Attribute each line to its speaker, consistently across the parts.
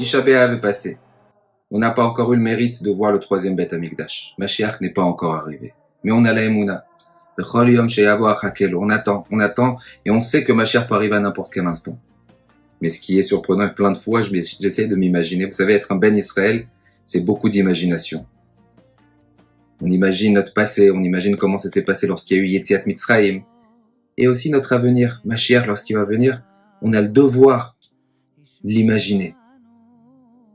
Speaker 1: Tisha B'Av est passé. On n'a pas encore eu le mérite de voir le troisième Beth Amikdash. Mashiach n'est pas encore arrivé. Mais on a la Emouna. On attend, et on sait que Mashiach peut arriver à n'importe quel instant. Mais ce qui est surprenant, et plein de fois, j'essaie de m'imaginer. Vous savez, être un Ben Israël, c'est beaucoup d'imagination. On imagine notre passé, on imagine comment ça s'est passé lorsqu'il y a eu Yetziat Mitzrayim. Et aussi notre avenir. Mashiach, lorsqu'il va venir, on a le devoir de l'imaginer.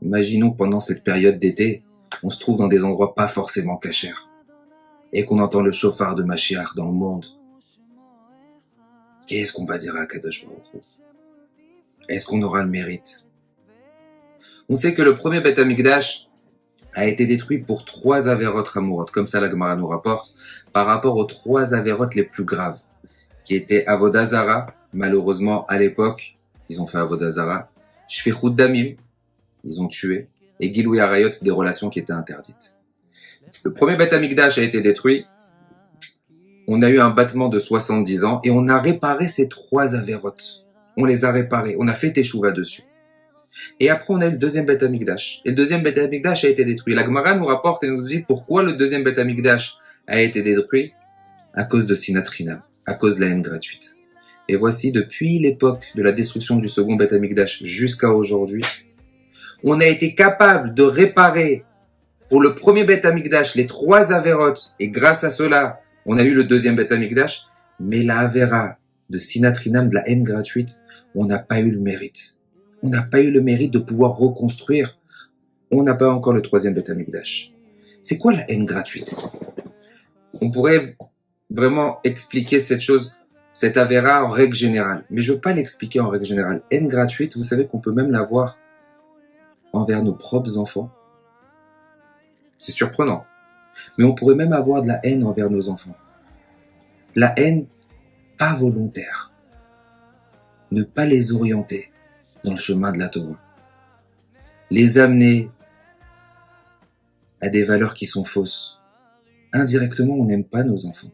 Speaker 1: Imaginons que pendant cette période d'été, on se trouve dans des endroits pas forcément cachers. Et qu'on entend le chauffard de Mashiach dans le monde. Qu'est-ce qu'on va dire à Kadosh Baruch Hu? Est-ce qu'on aura le mérite? On sait que le premier Beth Amikdash a été détruit pour 3 avérotes ramourot, comme ça la Gemara nous rapporte, par rapport aux 3 avérotes les plus graves, qui étaient Avodah Zara, malheureusement à l'époque, ils ont fait Avodah Zara, Shfichut Damim, ils ont tué, et Gilui Arayot, des relations qui étaient interdites. Le premier Beth Amikdash a été détruit, on a eu un battement de 70 ans, et on a réparé ces 3 avérotes. On les a réparés, on a fait Teshuvah dessus. Et après, on a eu le deuxième Beth Amikdash. Et le deuxième Beth Amikdash a été détruit. La Gemara nous rapporte et nous dit pourquoi le deuxième Beth Amikdash a été détruit. À cause de Sinat Chinam, à cause de la haine gratuite. Et voici, depuis l'époque de la destruction du second Beth Amikdash jusqu'à aujourd'hui, on a été capable de réparer pour le premier Beth Amikdash les 3 avérotes. Et grâce à cela, on a eu le deuxième Beth Amikdash. Mais la avéra de Sinat Chinam, de la haine gratuite, on n'a pas eu le mérite. On n'a pas eu le mérite de pouvoir reconstruire. On n'a pas encore le troisième Beth Amikdash. C'est quoi la haine gratuite? On pourrait vraiment expliquer cette chose, cette avéra en règle générale. Mais je ne veux pas l'expliquer en règle générale. Haine gratuite, vous savez qu'on peut même l'avoir envers nos propres enfants. C'est surprenant. Mais on pourrait même avoir de la haine envers nos enfants. La haine pas volontaire. Ne pas les orienter dans le chemin de la Torah. Les amener à des valeurs qui sont fausses. Indirectement, on n'aime pas nos enfants.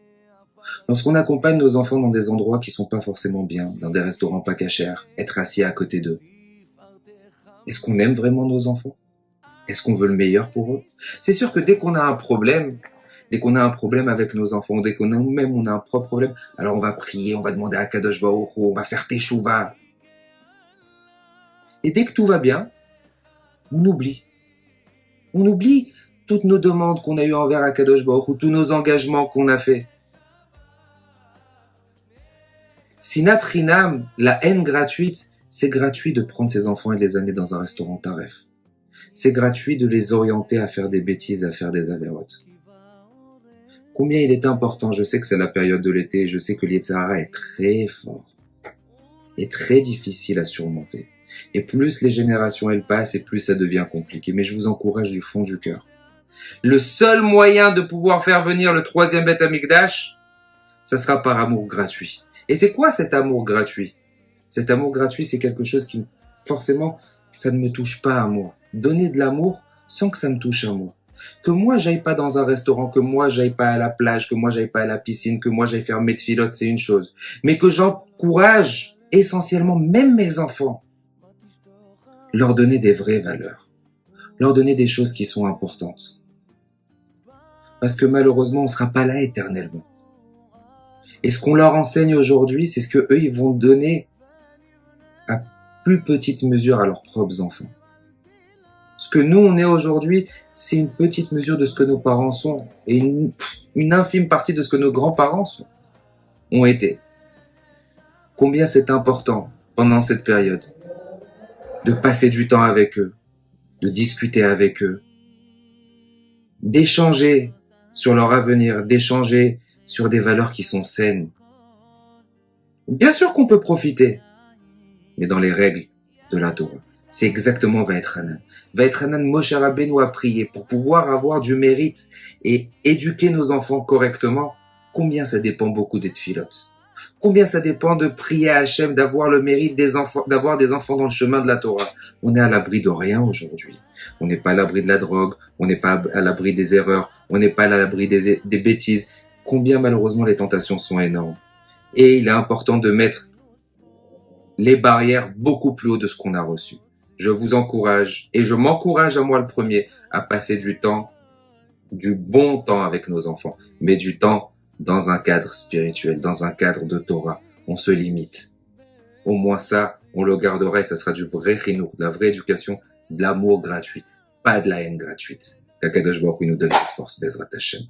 Speaker 1: Lorsqu'on accompagne nos enfants dans des endroits qui sont pas forcément bien, dans des restaurants pas cachers, être assis à côté d'eux, est-ce qu'on aime vraiment nos enfants? Est-ce qu'on veut le meilleur pour eux? C'est sûr que dès qu'on a un problème avec nos enfants, dès qu'on a nous-mêmes on a un propre problème, alors on va prier, on va demander à Kadosh Baruch Hu, on va faire Teshuvah. Et dès que tout va bien, on oublie. On oublie toutes nos demandes qu'on a eues envers Akadosh Baruch Hu, tous nos engagements qu'on a faits. Sinat Chinam, la haine gratuite, c'est gratuit de prendre ses enfants et de les amener dans un restaurant taref. C'est gratuit de les orienter à faire des bêtises, à faire des avérotes. Combien il est important, je sais que c'est la période de l'été, je sais que l'Yetzer Hara est très fort et très difficile à surmonter. Et plus les générations elles passent, et plus ça devient compliqué. Mais je vous encourage du fond du cœur. Le seul moyen de pouvoir faire venir le troisième Beth Amikdash, ça sera par amour gratuit. Et c'est quoi cet amour gratuit? Cet amour gratuit, c'est quelque chose qui, forcément, ça ne me touche pas à moi. Donner de l'amour sans que ça me touche à moi. Que moi, j'aille pas dans un restaurant, que moi, j'aille pas à la plage, que moi, j'aille pas à la piscine, que moi, j'aille faire mes tfilotes, c'est une chose. Mais que j'encourage essentiellement, même mes enfants, leur donner des vraies valeurs. Leur donner des choses qui sont importantes. Parce que malheureusement, on ne sera pas là éternellement. Et ce qu'on leur enseigne aujourd'hui, c'est ce que eux ils vont donner à plus petite mesure à leurs propres enfants. Ce que nous, on est aujourd'hui, c'est une petite mesure de ce que nos parents sont. Et une infime partie de ce que nos grands-parents ont été. Combien c'est important pendant cette période de passer du temps avec eux, de discuter avec eux, d'échanger sur leur avenir, d'échanger sur des valeurs qui sont saines. Bien sûr qu'on peut profiter, mais dans les règles de la Torah. C'est exactement Vaetranan. Vaetranan, Moshe Rabbeinu a prié pour pouvoir avoir du mérite et éduquer nos enfants correctement. Combien ça dépend beaucoup des tfilotes. Combien ça dépend de prier à Hachem, d'avoir le mérite des enfants, d'avoir des enfants dans le chemin de la Torah. On est à l'abri de rien aujourd'hui. On n'est pas à l'abri de la drogue, on n'est pas à l'abri des erreurs, on n'est pas à l'abri des bêtises. Combien malheureusement les tentations sont énormes. Et il est important de mettre les barrières beaucoup plus haut de ce qu'on a reçu. je vous encourage, et je m'encourage à moi le premier, à passer du temps, du bon temps avec nos enfants, mais du temps dans un cadre spirituel, dans un cadre de Torah. On se limite. Au moins ça, on le gardera et ça sera du vrai chinour, de la vraie éducation, de l'amour gratuit, pas de la haine gratuite. Qu'Akadosh Baruch Hu nous donne cette force, Bezrat Hashem.